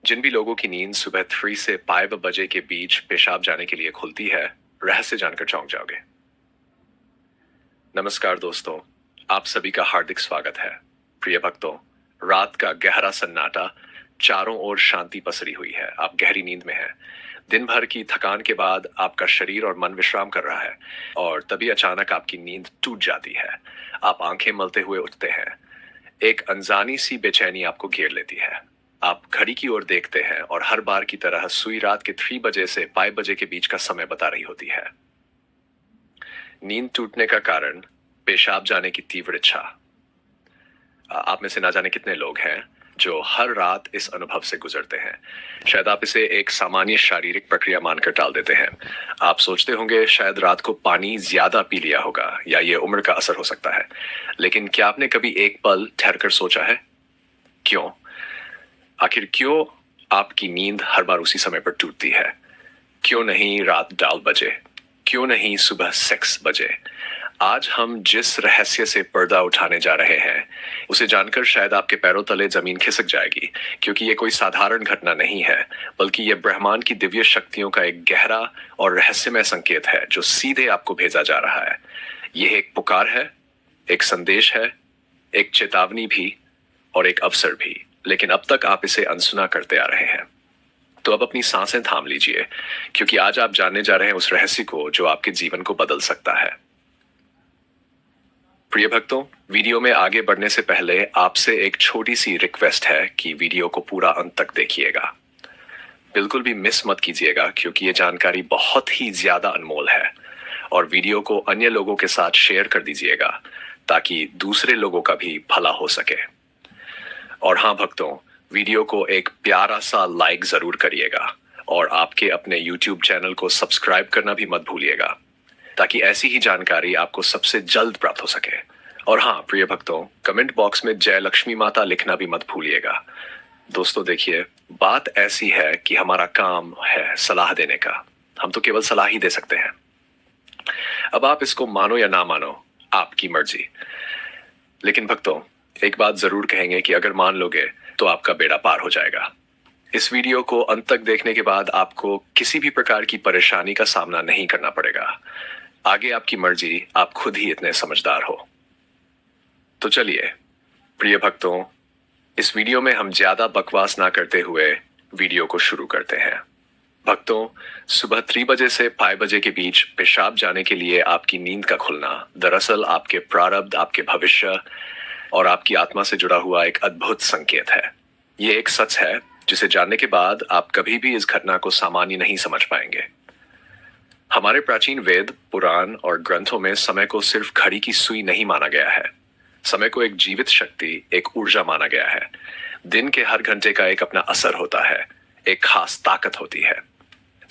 जिन भी लोगों की नींद सुबह 3 से 5 बजे के बीच पेशाब जाने के लिए खुलती है, रहस्य जानकर चौंक जाओगे। नमस्कार दोस्तों, आप सभी का हार्दिक स्वागत है। प्रिय भक्तों, रात का गहरा सन्नाटा, चारों ओर शांति पसरी हुई है, आप गहरी नींद में हैं। दिन भर की थकान के बाद आपका शरीर और मन विश्राम कर रहा है और तभी अचानक आपकी नींद टूट जाती है। आप आंखें मलते हुए उठते हैं। एक अनजानी सी बेचैनी आपको घेर लेती है। आप घड़ी की ओर देखते हैं और हर बार की तरह सुई रात के 3 बजे से 5 बजे के बीच का समय बता रही होती है। नींद टूटने का कारण पेशाब जाने की तीव्र इच्छा। आप में से ना जाने कितने लोग हैं जो हर रात इस अनुभव से गुजरते हैं। शायद आप इसे एक सामान्य शारीरिक प्रक्रिया मानकर टाल देते हैं। आप सोचते होंगे शायद रात को पानी ज्यादा पी लिया होगा या ये उम्र का असर हो सकता है। लेकिन क्या आपने कभी एक पल ठहरकर सोचा है, क्यों? आखिर क्यों आपकी नींद हर बार उसी समय पर टूटती है? क्यों नहीं रात 12 बजे? क्यों नहीं सुबह 6 बजे? आज हम जिस रहस्य से पर्दा उठाने जा रहे हैं, उसे जानकर शायद आपके पैरों तले जमीन खिसक जाएगी, क्योंकि ये कोई साधारण घटना नहीं है, बल्कि ये ब्रह्मांड की दिव्य शक्तियों का एक गहरा और रहस्यमय संकेत है जो सीधे आपको भेजा जा रहा है। यह एक पुकार है, एक संदेश है, एक चेतावनी भी और एक अवसर भी, लेकिन अब तक आप इसे अनसुना करते आ रहे हैं। तो अब अपनी सांसें थाम लीजिए, क्योंकि आज आप जानने जा रहे हैं उस रहस्य को जो आपके जीवन को बदल सकता है। प्रिय भक्तों, वीडियो में आगे बढ़ने से पहले आपसे एक छोटी सी रिक्वेस्ट है कि वीडियो को पूरा अंत तक देखिएगा। बिल्कुल भी मिस मत कीजिएगा, क्योंकि ये जानकारी बहुत ही ज्यादा अनमोल है। और वीडियो को अन्य लोगों के साथ शेयर कर दीजिएगा ताकि दूसरे लोगों का भी भला हो सके। और हाँ भक्तों, वीडियो को एक प्यारा सा लाइक जरूर करिएगा और आपके अपने YouTube चैनल को सब्सक्राइब करना भी मत भूलिएगा, ताकि ऐसी ही जानकारी आपको सबसे जल्द प्राप्त हो सके। और हाँ प्रिय भक्तों, कमेंट बॉक्स में जय लक्ष्मी माता लिखना भी मत भूलिएगा। दोस्तों देखिए, बात ऐसी है कि हमारा काम है सलाह देने का। हम तो केवल सलाह ही दे सकते हैं। अब आप इसको मानो या ना मानो, आपकी मर्जी। लेकिन भक्तों, एक बात जरूर कहेंगे कि अगर मान लोगे तो आपका बेड़ा पार हो जाएगा। इस वीडियो को अंत तक देखने के बाद आपको किसी भी प्रकार की परेशानी का सामना नहीं करना पड़ेगा। आगे आपकी मर्जी, आप खुद ही इतने समझदार हो। तो चलिए प्रिय भक्तों, इस वीडियो में हम ज्यादा बकवास ना करते हुए वीडियो को शुरू करते हैं। भक्तों, सुबह 3 बजे से 5 बजे के बीच पेशाब जाने के लिए आपकी नींद का खुलना दरअसल आपके प्रारब्ध, आपके भविष्य और आपकी आत्मा से जुड़ा हुआ एक अद्भुत संकेत है। ये एक सच है जिसे जानने के बाद आप कभी भी इस घटना को सामान्य नहीं समझ पाएंगे। हमारे प्राचीन वेद, पुराण और ग्रंथों में समय को सिर्फ घड़ी की सुई नहीं माना गया है। समय को एक जीवित शक्ति, एक ऊर्जा माना गया है। दिन के हर घंटे का एक अपना असर होता है, एक खास ताकत होती है।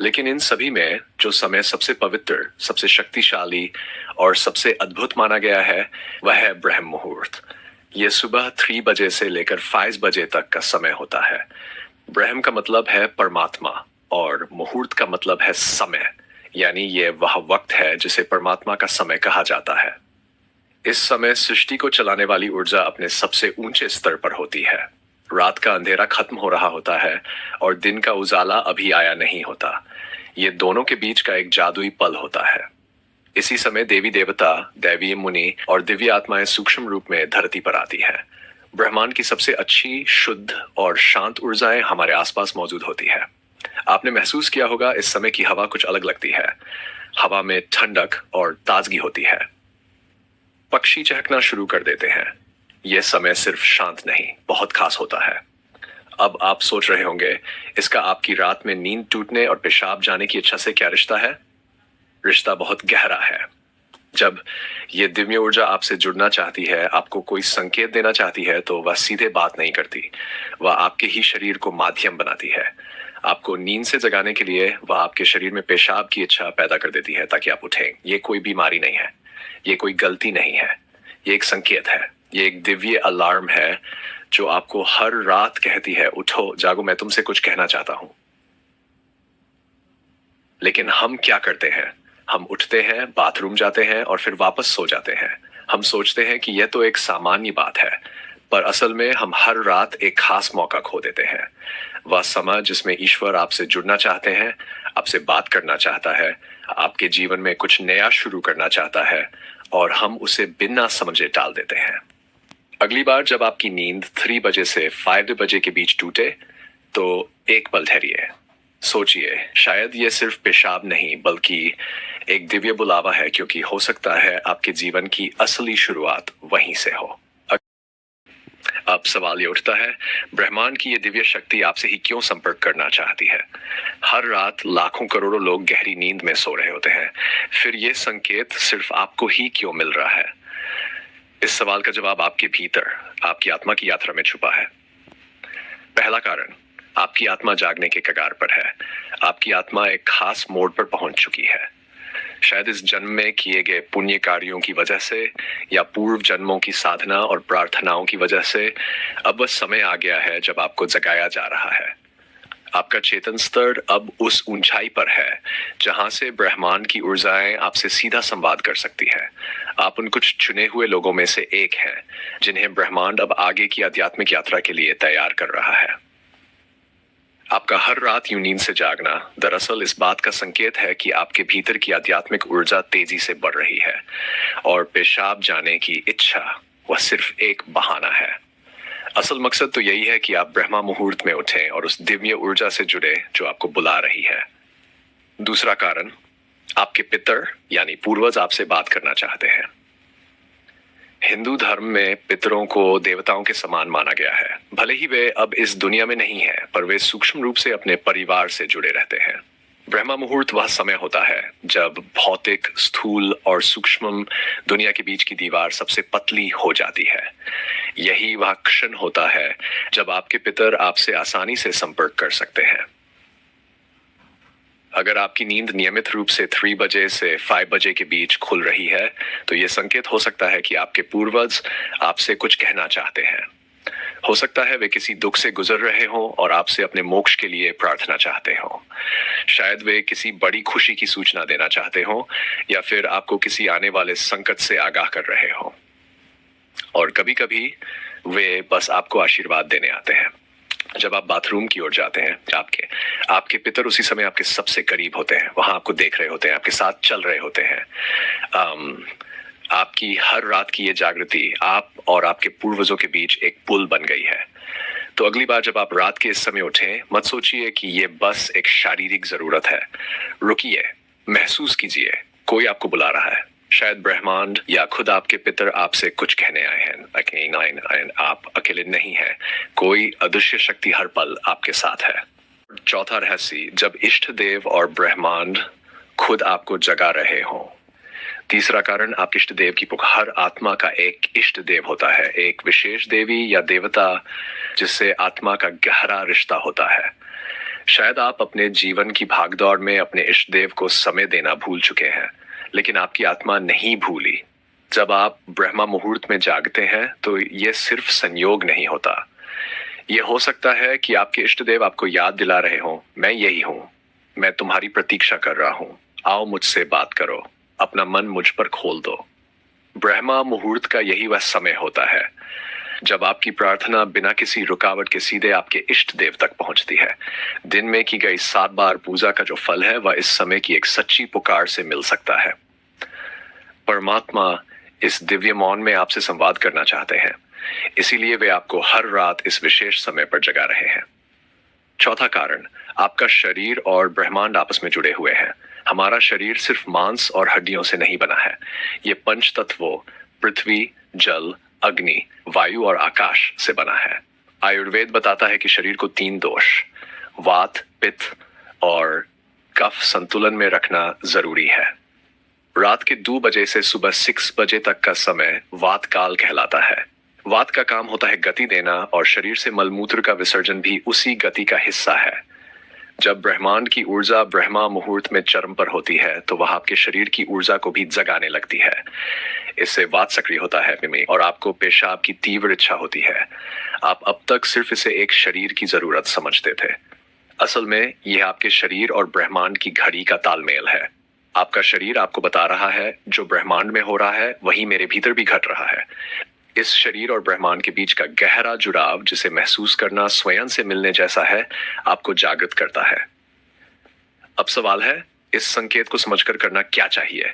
लेकिन इन सभी में जो समय सबसे पवित्र, सबसे शक्तिशाली और सबसे अद्भुत माना गया है, वह है ब्रह्म मुहूर्त। यह सुबह 3 बजे से लेकर 5 बजे तक का समय होता है। ब्रह्म का मतलब है परमात्मा और मुहूर्त का मतलब है समय, यानी यह वह वक्त है जिसे परमात्मा का समय कहा जाता है। इस समय सृष्टि को चलाने वाली ऊर्जा अपने सबसे ऊंचे स्तर पर होती है। रात का अंधेरा खत्म हो रहा होता है और दिन का उजाला अभी आया नहीं होता। ये दोनों के बीच का एक जादुई पल होता है। इसी समय देवी देवता, दैवीय मुनि और दिव्य आत्माएं सूक्ष्म रूप में धरती पर आती हैं। ब्रह्मांड की सबसे अच्छी, शुद्ध और शांत ऊर्जाएं हमारे आसपास मौजूद होती है। आपने महसूस किया होगा इस समय की हवा कुछ अलग लगती है। हवा में ठंडक और ताजगी होती है। पक्षी चहकना शुरू कर देते हैं। यह समय सिर्फ शांत नहीं, बहुत खास होता है। अब आप सोच रहे होंगे, इसका आपकी रात में नींद टूटने और पेशाब जाने की इच्छा से क्या रिश्ता है? रिश्ता बहुत गहरा है। जब यह दिव्य ऊर्जा आपसे जुड़ना चाहती है, आपको कोई संकेत देना चाहती है, तो वह सीधे बात नहीं करती। वह आपके ही शरीर को माध्यम बनाती है। आपको नींद से जगाने के लिए वह आपके शरीर में पेशाब की इच्छा पैदा कर देती है ताकि आप उठें। ये कोई बीमारी नहीं है, ये कोई गलती नहीं है, ये एक संकेत है, ये एक दिव्य अलार्म है जो आपको हर रात कहती है, उठो, जागो, मैं तुमसे कुछ कहना चाहता हूं। लेकिन हम क्या करते हैं? हम उठते हैं, बाथरूम जाते हैं और फिर वापस सो जाते हैं। हम सोचते हैं कि यह तो एक सामान्य बात है, पर असल में हम हर रात एक खास मौका खो देते हैं। वह समय जिसमें ईश्वर आपसे जुड़ना चाहते हैं, आपसे बात करना चाहता है, आपके जीवन में कुछ नया शुरू करना चाहता है और हम उसे बिना समझे टाल देते हैं। अगली बार जब आपकी नींद 3 बजे से 5 बजे के बीच टूटे तो एक पल ठहरिए, सोचिए, शायद ये सिर्फ पेशाब नहीं बल्कि एक दिव्य बुलावा है, क्योंकि हो सकता है आपके जीवन की असली शुरुआत वहीं से हो। अब सवाल ये उठता है, ब्रह्मांड की ये दिव्य शक्ति आपसे ही क्यों संपर्क करना चाहती है? हर रात लाखों करोड़ों लोग गहरी नींद में सो रहे होते हैं, फिर ये संकेत सिर्फ आपको ही क्यों मिल रहा है? इस सवाल का जवाब आपके भीतर, आपकी आत्मा की यात्रा में छुपा है। पहला कारण, आपकी आत्मा जागने के कगार पर है। आपकी आत्मा एक खास मोड़ पर पहुंच चुकी है। शायद इस जन्म में किए गए पुण्य कार्यों की वजह से या पूर्व जन्मों की साधना और प्रार्थनाओं की वजह से अब वह समय आ गया है जब आपको जगाया जा रहा है। आपका चेतन स्तर अब उस ऊंचाई पर है जहां से ब्रह्मांड की ऊर्जाएं आपसे सीधा संवाद कर सकती है। आप उन कुछ चुने हुए लोगों में से एक हैं जिन्हें ब्रह्मांड अब आगे की आध्यात्मिक यात्रा के लिए तैयार कर रहा है। आपका हर रात यूं नींद से जागना दरअसल इस बात का संकेत है कि आपके भीतर की आध्यात्मिक ऊर्जा तेजी से बढ़ रही है और पेशाब जाने की इच्छा वह सिर्फ एक बहाना है। असल मकसद तो यही है कि आप ब्रह्मा मुहूर्त में उठें और उस दिव्य ऊर्जा से जुड़े जो आपको बुला रही है। दूसरा कारण, आपके पितर यानी पूर्वज आपसे बात करना चाहते हैं। हिंदू धर्म में पितरों को देवताओं के समान माना गया है। भले ही वे अब इस दुनिया में नहीं है, पर वे सूक्ष्म रूप से अपने परिवार से जुड़े रहते हैं। ब्रह्मा मुहूर्त वह समय होता है जब भौतिक, स्थूल और सूक्ष्म दुनिया के बीच की दीवार सबसे पतली हो जाती है। यही वह क्षण होता है जब आपके पितर आपसे आसानी से संपर्क कर सकते हैं। अगर आपकी नींद नियमित रूप से 3 बजे से 5 बजे के बीच खुल रही है तो यह संकेत हो सकता है कि आपके पूर्वज आपसे कुछ कहना चाहते हैं। हो सकता है वे किसी दुख से गुजर रहे हों और आपसे अपने मोक्ष के लिए प्रार्थना चाहते हों। शायद वे किसी बड़ी खुशी की सूचना देना चाहते हों या फिर आपको किसी आने वाले संकट से आगाह कर रहे हों। और कभी कभी वे बस आपको आशीर्वाद देने आते हैं। जब आप बाथरूम की ओर जाते हैं, आपके पितर उसी समय आपके सबसे करीब होते हैं, वहां आपको देख रहे होते हैं, आपके साथ चल रहे होते हैं। आपकी हर रात की ये जागृति आप और आपके पूर्वजों के बीच एक पुल बन गई है। तो अगली बार जब आप रात के इस समय उठें, मत सोचिए कि ये बस एक शारीरिक जरूरत है। रुकिए, महसूस कीजिए, कोई आपको बुला रहा है। शायद ब्रह्मांड या खुद आपके पितर आपसे कुछ कहने आए हैं। आप अकेले नहीं हैं, कोई अदृश्य शक्ति हर पल आपके साथ है। चौथा रहस्य, जब इष्ट देव और ब्रह्मांड खुद आपको जगा रहे हों। तीसरा कारण, आप इष्ट देव की पुकार। हर आत्मा का एक इष्ट देव होता है, एक विशेष देवी या देवता जिससे आत्मा का गहरा रिश्ता होता है। शायद आप अपने जीवन की भागदौड़ में अपने इष्ट देव को समय देना भूल चुके हैं, लेकिन आपकी आत्मा नहीं भूली। जब आप ब्रह्मा मुहूर्त में जागते हैं तो यह सिर्फ संयोग नहीं होता। यह हो सकता है कि आपके इष्ट देव आपको याद दिला रहे हों, मैं यही हूं, मैं तुम्हारी प्रतीक्षा कर रहा हूं, आओ मुझसे बात करो, अपना मन मुझ पर खोल दो। ब्रह्मा मुहूर्त का यही वह समय होता है जब आपकी प्रार्थना बिना किसी रुकावट के सीधे आपके इष्ट देव तक पहुंचती है। दिन में की गई 7 बार पूजा का जो फल है वह इस समय की एक सच्ची पुकार से मिल सकता है। परमात्मा इस दिव्य मौन में आपसे संवाद करना चाहते हैं, इसीलिए वे आपको हर रात इस विशेष समय पर जगा रहे हैं। चौथा कारण, आपका शरीर और ब्रह्मांड आपस में जुड़े हुए हैं। हमारा शरीर सिर्फ मांस और हड्डियों से नहीं बना है, ये पंच तत्वों पृथ्वी, जल, अग्नि, वायु और आकाश से बना है। आयुर्वेद बताता है कि शरीर को 3 दोष, वात, पित्त और कफ संतुलन में रखना जरूरी है। रात के 2 बजे से सुबह 6 बजे तक का समय वात काल कहलाता है। वात का काम होता है गति देना और शरीर से मलमूत्र का विसर्जन भी उसी गति का हिस्सा है। जब ब्रह्मांड की ऊर्जा ब्रह्मा मुहूर्त में चरम पर होती है तो वह आपके शरीर की ऊर्जा को भी जगाने लगती है। इससे वात सक्रिय होता है और आपको पेशाब की तीव्र इच्छा होती है। आप अब तक सिर्फ इसे एक शरीर की जरूरत समझते थे। असल में यह आपके शरीर और ब्रह्मांड की घड़ी का तालमेल है। आपका शरीर आपको बता रहा है जो ब्रह्मांड में हो रहा है वही मेरे भीतर भी घट रहा है। इस शरीर और ब्रह्मांड के बीच का गहरा जुड़ाव, जिसे महसूस करना स्वयं से मिलने जैसा है, आपको जागृत करता है। अब सवाल है, इस संकेत को समझकर करना क्या चाहिए?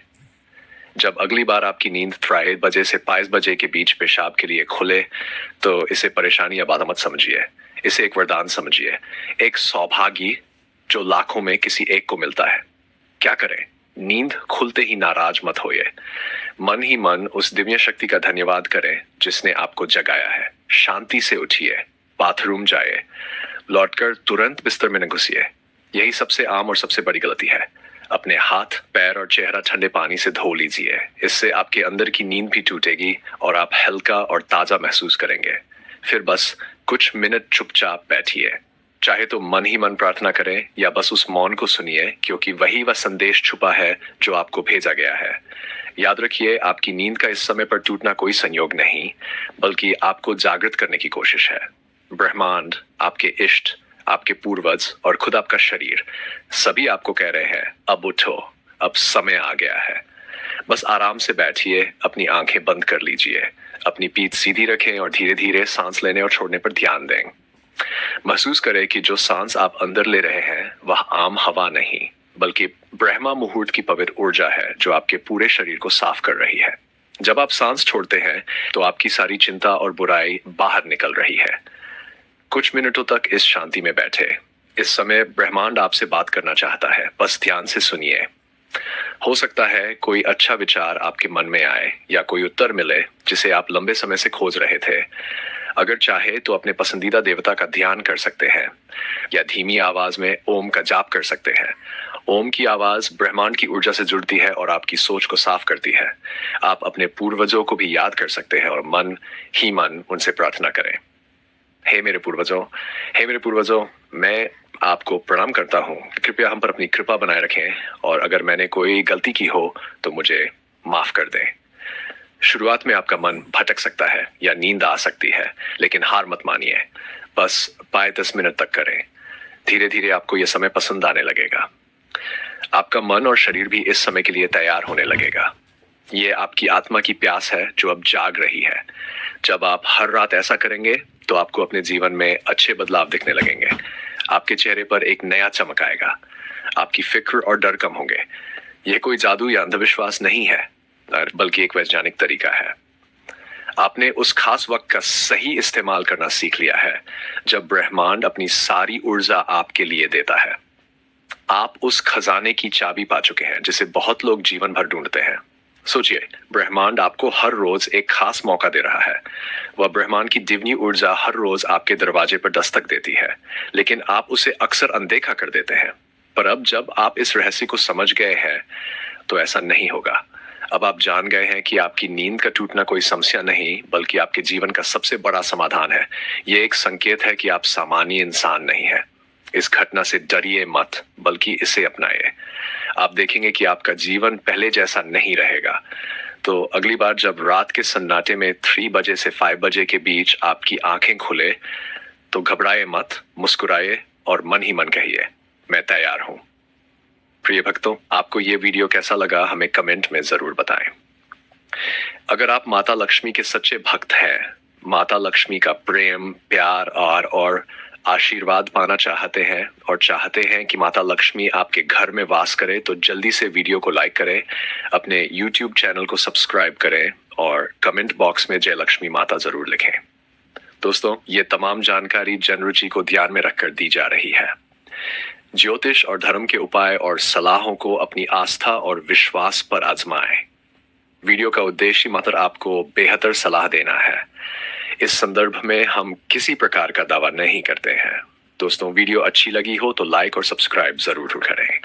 जब अगली बार आपकी नींद 3 बजे से 5 बजे के बीच पेशाब के लिए खुले, तो इसे परेशानी या बाधा मत समझिए। इसे एक वरदान समझिए, एक सौभाग्य जो लाखों में किसी एक को मिलता है। क्या करें? नींद खुलते ही नाराज मत होइए। मन ही मन उस दिव्य शक्ति का धन्यवाद करें जिसने आपको जगाया है। शांति से उठिए, बाथरूम जाइए, लौटकर तुरंत बिस्तर में न घुसिए। यही सबसे आम और सबसे बड़ी गलती है। अपने हाथ, पैर और चेहरा ठंडे पानी से धो लीजिए। इससे आपके अंदर की नींद भी टूटेगी और आप हल्का और ताजा महसूस करेंगे। फिर बस कुछ मिनट चुपचाप बैठिए। चाहे तो मन ही मन प्रार्थना करें या बस उस मौन को सुनिए, क्योंकि वही वह संदेश छुपा है जो आपको भेजा गया है। याद रखिए, आपकी नींद का इस समय पर टूटना कोई संयोग नहीं, बल्कि आपको जागृत करने की कोशिश है। ब्रह्मांड, आपके इष्ट, आपके पूर्वज और खुद आपका शरीर, सभी आपको कह रहे हैं, अब उठो, अब समय आ गया है। बस आराम से बैठिए, अपनी आंखें बंद कर लीजिए, अपनी पीठ सीधी रखें और धीरे धीरे सांस लेने और छोड़ने पर ध्यान दें। महसूस करें कि जो सांस आप अंदर ले रहे हैं वह आम हवा नहीं, बल्कि ब्रह्मा मुहूर्त की पवित्र ऊर्जा है जो आपके पूरे शरीर को साफ कर रही है। जब आप सांस छोड़ते हैं तो आपकी सारी चिंता और बुराई बाहर निकल रही है। कुछ मिनटों तक इस शांति में बैठे। इस समय ब्रह्मांड आपसे बात करना चाहता है, बस ध्यान से सुनिए। हो सकता है कोई अच्छा विचार आपके मन में आए या कोई उत्तर मिले जिसे आप लंबे समय से खोज रहे थे। अगर चाहे तो अपने पसंदीदा देवता का ध्यान कर सकते हैं या धीमी आवाज में ओम का जाप कर सकते हैं। ओम की आवाज ब्रह्मांड की ऊर्जा से जुड़ती है और आपकी सोच को साफ करती है। आप अपने पूर्वजों को भी याद कर सकते हैं और मन ही मन उनसे प्रार्थना करें। हे मेरे पूर्वजों, हे मेरे पूर्वजों, मैं आपको प्रणाम करता हूँ। कृपया हम पर अपनी कृपा बनाए रखें और अगर मैंने कोई गलती की हो तो मुझे माफ कर दें। शुरुआत में आपका मन भटक सकता है या नींद आ सकती है, लेकिन हार मत मानिए। बस 5-10 मिनट तक करें। धीरे धीरे आपको यह समय पसंद आने लगेगा। आपका मन और शरीर भी इस समय के लिए तैयार होने लगेगा। ये आपकी आत्मा की प्यास है जो अब जाग रही है। जब आप हर रात ऐसा करेंगे तो आपको अपने जीवन में अच्छे बदलाव दिखने लगेंगे। आपके चेहरे पर एक नया चमक आएगा। आपकी फिक्र और डर कम होंगे। यह कोई जादू या अंधविश्वास नहीं है, बल्कि एक वैज्ञानिक तरीका है। आपने उस खास वक्त का सही इस्तेमाल करना सीख लिया है जब ब्रह्मांड अपनी सारी ऊर्जा आपके लिए देता है। आप उस खजाने की चाबी पा चुके हैं जिसे बहुत लोग जीवन भर ढूंढते हैं। सोचिए, ब्रह्मांड आपको हर रोज एक खास मौका दे रहा है। वह ब्रह्मांड की दिव्य ऊर्जा हर रोज आपके दरवाजे पर दस्तक देती है, लेकिन आप उसे अक्सर अनदेखा कर देते हैं। पर अब जब आप इस रहस्य को समझ गए हैं तो ऐसा नहीं होगा। अब आप जान गए हैं कि आपकी नींद का टूटना कोई समस्या नहीं, बल्कि आपके जीवन का सबसे बड़ा समाधान है। यह एक संकेत है कि आप सामान्य इंसान नहीं हैं। इस घटना से डरिए मत, बल्कि इसे अपनाइए। आप देखेंगे कि आपका जीवन पहले जैसा नहीं रहेगा। तो अगली बार जब रात के सन्नाटे में 3 बजे से 5 बजे के बीच आपकी आंखें खुले, तो घबराए मत, मुस्कुराए और मन ही मन कहिए, मैं तैयार हूं। प्रिय भक्तों, आपको ये वीडियो कैसा लगा हमें कमेंट में जरूर बताएं। अगर आप माता लक्ष्मी के सच्चे भक्त हैं, माता लक्ष्मी का प्रेम, प्यार और आशीर्वाद पाना चाहते हैं और चाहते हैं कि माता लक्ष्मी आपके घर में वास करे, तो जल्दी से वीडियो को लाइक करें, अपने YouTube चैनल को सब्सक्राइब करें और कमेंट बॉक्स में जय लक्ष्मी माता जरूर लिखें। दोस्तों, ये तमाम जानकारी जनरुचि को ध्यान में रखकर दी जा रही है। ज्योतिष और धर्म के उपाय और सलाहों को अपनी आस्था और विश्वास पर आजमाएं। वीडियो का उद्देश्य मात्र आपको बेहतर सलाह देना है। इस संदर्भ में हम किसी प्रकार का दावा नहीं करते हैं। दोस्तों, वीडियो अच्छी लगी हो तो लाइक और सब्सक्राइब जरूर करें।